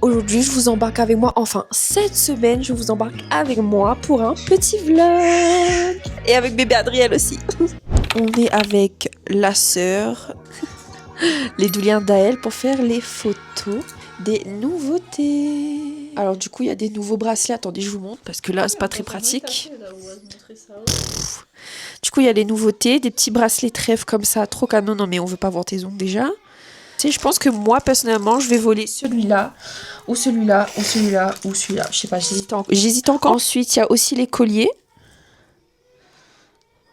Aujourd'hui je vous embarque avec moi, enfin cette semaine je vous embarque avec moi pour un petit vlog. Et avec bébé Adriel aussi. On est avec la sœur, les douliens d'Aël pour faire les photos des nouveautés. Alors du coup il y a des nouveaux bracelets, attendez je vous montre parce que là c'est pas très pratique. Du coup il y a les nouveautés, des petits bracelets trèfle comme ça, trop canon, non mais on veut pas voir tes ongles déjà. Je pense que moi personnellement je vais voler celui-là ou celui-là ou celui-là ou celui-là, je sais pas, j'hésite encore. Ensuite il y a aussi les colliers,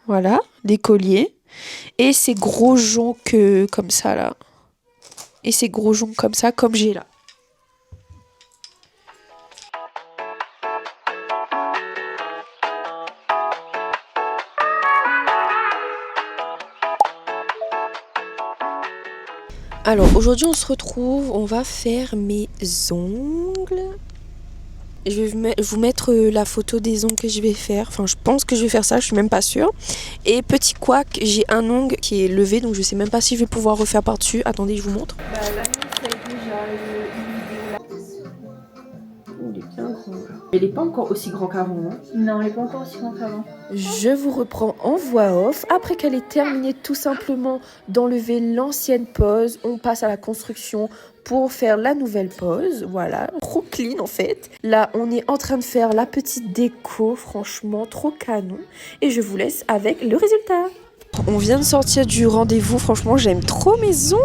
voilà, des colliers et ces gros joncs comme ça là, et ces gros joncs comme ça comme j'ai là. Alors aujourd'hui on se retrouve, on va faire mes ongles. Je vais vous mettre la photo des ongles que je vais faire. Enfin je pense que je vais faire ça, je suis même pas sûre. Et petit couac, j'ai un ongle qui est levé donc je sais même pas si je vais pouvoir refaire par dessus. Attendez je vous montre. Bah là c'est déjà une vidéo là. Oh, il est bien grand. Il n'est pas encore aussi grand qu'avant. Hein. Non, il n'est pas encore aussi grand qu'avant. Je vous reprends en voix off. Après qu'elle ait terminé tout simplement d'enlever l'ancienne pose, on passe à la construction pour faire la nouvelle pose. Voilà, trop clean en fait. Là, on est en train de faire la petite déco, franchement, trop canon. Et je vous laisse avec le résultat. On vient de sortir du rendez-vous, franchement, j'aime trop mes ongles.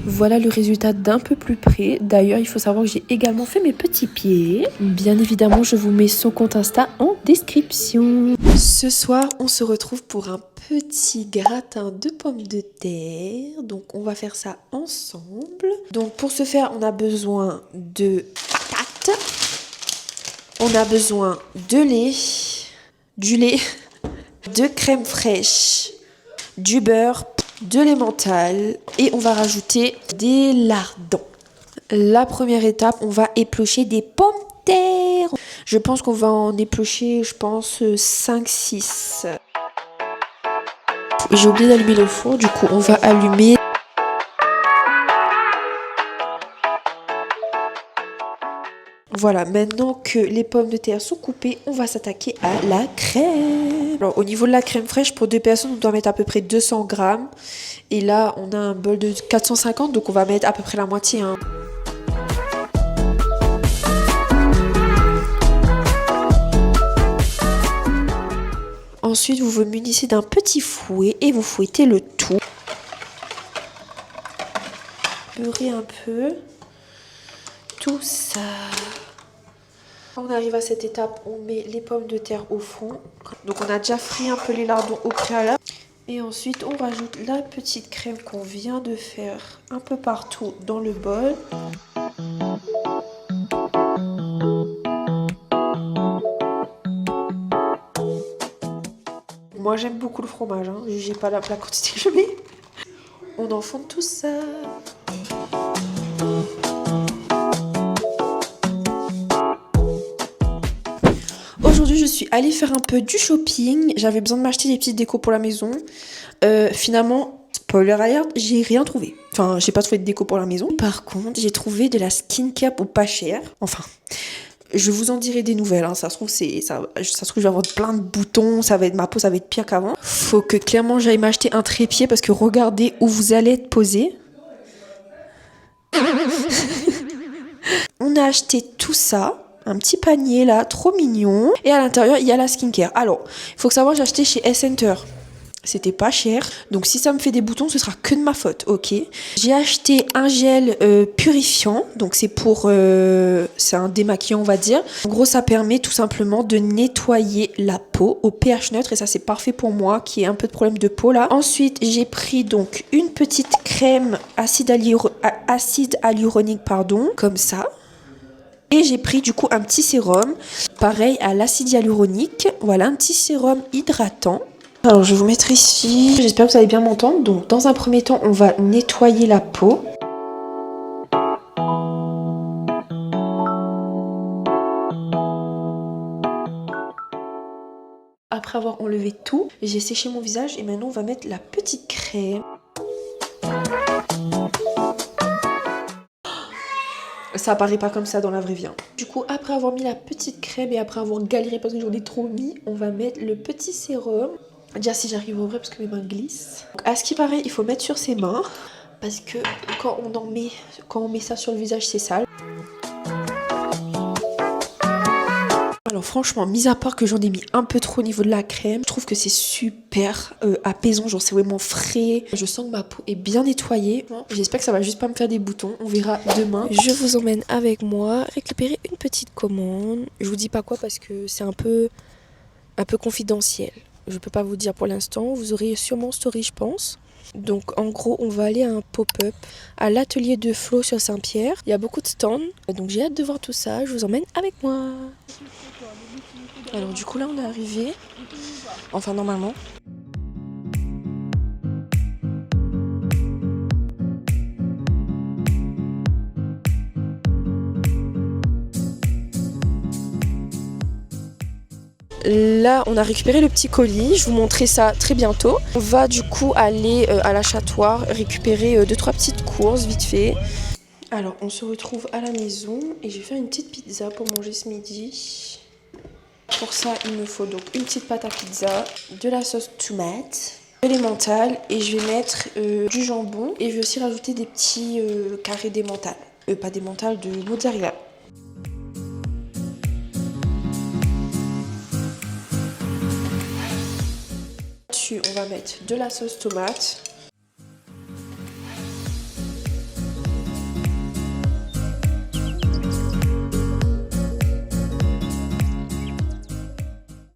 Voilà le résultat d'un peu plus près. D'ailleurs, il faut savoir que j'ai également fait mes petits pieds. Bien évidemment, je vous mets son compte Insta en description. Ce soir, on se retrouve pour un petit gratin de pommes de terre. Donc, on va faire ça ensemble. Donc, pour ce faire, on a besoin de patates. On a besoin de lait, du lait, de crème fraîche, du beurre, de l'emmental et on va rajouter des lardons. La première étape, on va éplucher des pommes de terre. Je pense qu'on va en éplucher, 5-6. J'ai oublié d'allumer le four, du coup on va allumer. Voilà, maintenant que les pommes de terre sont coupées, on va s'attaquer à la crème. Alors, au niveau de la crème fraîche, pour 2 personnes, on doit mettre à peu près 200 grammes. Et là, on a un bol de 450, donc on va mettre à peu près la moitié. Hein. Ensuite, vous vous munissez d'un petit fouet et vous fouettez le tout. Beurrez un peu. Tout ça. On arrive à cette étape, on met les pommes de terre au fond. Donc on a déjà frit un peu les lardons au préalable. Et ensuite on rajoute la petite crème qu'on vient de faire un peu partout dans le bol. Moi j'aime beaucoup le fromage, hein. Jugez pas la quantité que je mets. On enfonce tout ça. Aujourd'hui, je suis allée faire un peu du shopping. J'avais besoin de m'acheter des petites décos pour la maison. Finalement, spoiler alert, j'ai rien trouvé. Enfin, j'ai pas trouvé de déco pour la maison. Par contre, j'ai trouvé de la skincare pour pas cher. Enfin, je vous en dirai des nouvelles. Hein. Ça se trouve, je vais avoir plein de boutons. Ma peau, ça va être pire qu'avant. Faut que clairement j'aille m'acheter un trépied parce que regardez où vous allez être posé. On a acheté tout ça. Un petit panier là, trop mignon. Et à l'intérieur, il y a la skincare. Alors, il faut savoir, j'ai acheté chez Center. C'était pas cher. Donc si ça me fait des boutons, ce sera que de ma faute, ok. J'ai acheté un gel purifiant. Donc c'est c'est un démaquillant, on va dire. En gros, ça permet tout simplement de nettoyer la peau au pH neutre. Et ça, c'est parfait pour moi qui ai un peu de problème de peau là. Ensuite, j'ai pris donc une petite crème acide hyaluronique, comme ça. Et j'ai pris du coup un petit sérum, pareil à l'acide hyaluronique. Voilà, un petit sérum hydratant. Alors je vais vous mettre ici, j'espère que vous allez bien m'entendre. Donc dans un premier temps, on va nettoyer la peau. Après avoir enlevé tout, j'ai séché mon visage et maintenant on va mettre la petite crème. ça apparaît pas comme ça dans la vraie vie. Du coup, après avoir mis la petite crème et après avoir galéré parce que j'en ai trop mis, on va mettre le petit sérum. Déjà si j'arrive à ouvrir parce que mes mains glissent. Donc, à ce qui paraît, il faut mettre sur ses mains parce que quand on met ça sur le visage, c'est sale. Alors franchement, mis à part que j'en ai mis un peu trop au niveau de la crème, je trouve que c'est super apaisant, genre c'est vraiment frais. Je sens que ma peau est bien nettoyée. J'espère que ça va juste pas me faire des boutons, on verra demain. Je vous emmène avec moi récupérer une petite commande. Je vous dis pas quoi parce que c'est un peu confidentiel. Je peux pas vous dire pour l'instant, vous aurez sûrement story je pense. Donc en gros on va aller à un pop-up à l'atelier de Flo sur Saint-Pierre. Il y a beaucoup de stands, donc j'ai hâte de voir tout ça, je vous emmène avec moi. Alors du coup là on est arrivé, enfin normalement. Là on a récupéré le petit colis, je vous montrerai ça très bientôt. On va du coup aller à l'achatoire récupérer 2-3 petites courses vite fait. Alors on se retrouve à la maison et je vais faire une petite pizza pour manger ce midi. Pour ça, il me faut donc une petite pâte à pizza, de la sauce tomate, de l'emmental et je vais mettre du jambon et je vais aussi rajouter des petits carrés d'emmental, pas d'emmental, de mozzarella. Dessus, on va mettre de la sauce tomate.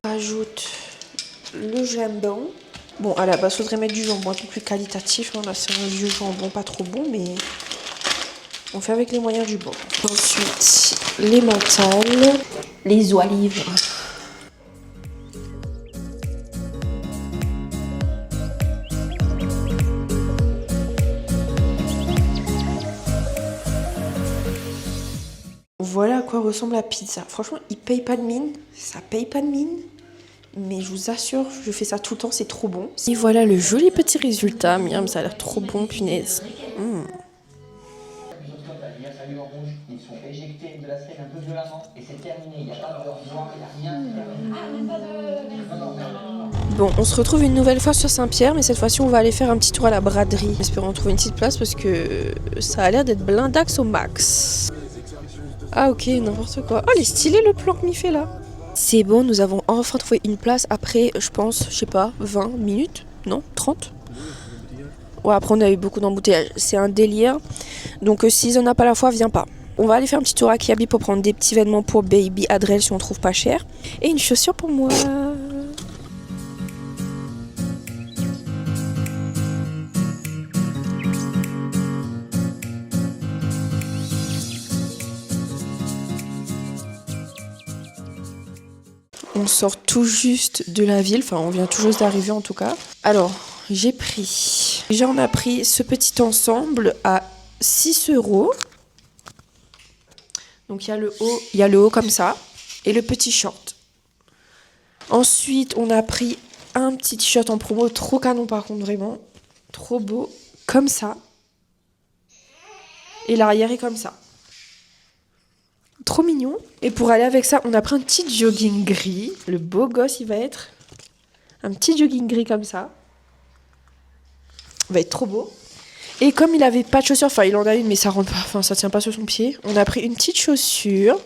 Rajoute le jambon. Bon, à la base, faudrait mettre du jambon un peu plus qualitatif. Là, c'est un vieux jambon pas trop bon, mais on fait avec les moyens du bord. Ensuite, l'emmental, les olives. Voilà à quoi ressemble la pizza. Franchement, il paye pas de mine. Ça paye pas de mine. Mais je vous assure, je fais ça tout le temps, c'est trop bon. Et voilà le joli petit résultat. Miam, ça a l'air trop bon, punaise. Bon, on se retrouve une nouvelle fois sur Saint-Pierre, mais cette fois-ci, on va aller faire un petit tour à la braderie. Espérons trouver une petite place parce que ça a l'air d'être blindax au max. Ah ok, n'importe quoi. Oh, il est stylé le plan que m'y fait là. C'est bon, nous avons enfin trouvé une place après, je pense, je sais pas, 20 minutes. Non, 30. Ouais, après on a eu beaucoup d'embouteillages. C'est un délire. Donc si on n'a pas la foi, viens pas. On va aller faire un petit tour à Kiabi pour prendre des petits vêtements pour baby Adrel si on trouve pas cher. Et une chaussure pour moi. On sort tout juste de la ville, enfin on vient tout juste d'arriver en tout cas. Alors, j'ai pris... Déjà on a pris ce petit ensemble à 6 €. Donc il y a le haut comme ça et le petit short. Ensuite on a pris un petit t-shirt en promo, trop canon par contre vraiment. Trop beau, comme ça. Et l'arrière est comme ça. Trop mignon. Et pour aller avec ça, on a pris un petit jogging gris. Le beau gosse, il va être un petit jogging gris comme ça. Il va être trop beau. Et comme il avait pas de chaussures, enfin il en a une mais ça rentre pas, enfin ça tient pas sur son pied. On a pris une petite chaussure.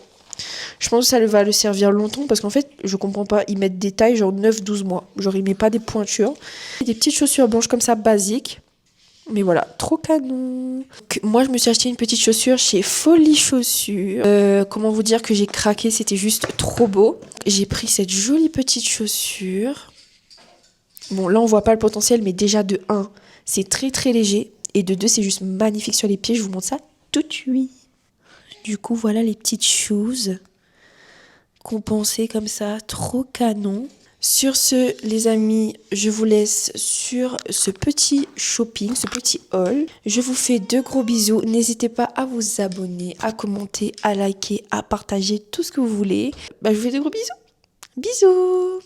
Je pense que ça va le servir longtemps parce qu'en fait, je comprends pas, ils mettent des tailles genre 9-12 mois. Genre ils mettent pas des pointures. Des petites chaussures blanches comme ça, basiques. Mais voilà, trop canon. Moi, je me suis acheté une petite chaussure chez Folie Chaussures. Comment vous dire que j'ai craqué, c'était juste trop beau. J'ai pris cette jolie petite chaussure. Bon, là, on voit pas le potentiel, mais déjà de 1, c'est très très léger. Et de 2, c'est juste magnifique sur les pieds. Je vous montre ça tout de suite. Du coup, voilà les petites shoes compensées comme ça, trop canon. Sur ce, les amis, je vous laisse sur ce petit shopping, ce petit haul. Je vous fais de gros bisous. N'hésitez pas à vous abonner, à commenter, à liker, à partager tout ce que vous voulez. Je vous fais de gros bisous. Bisous!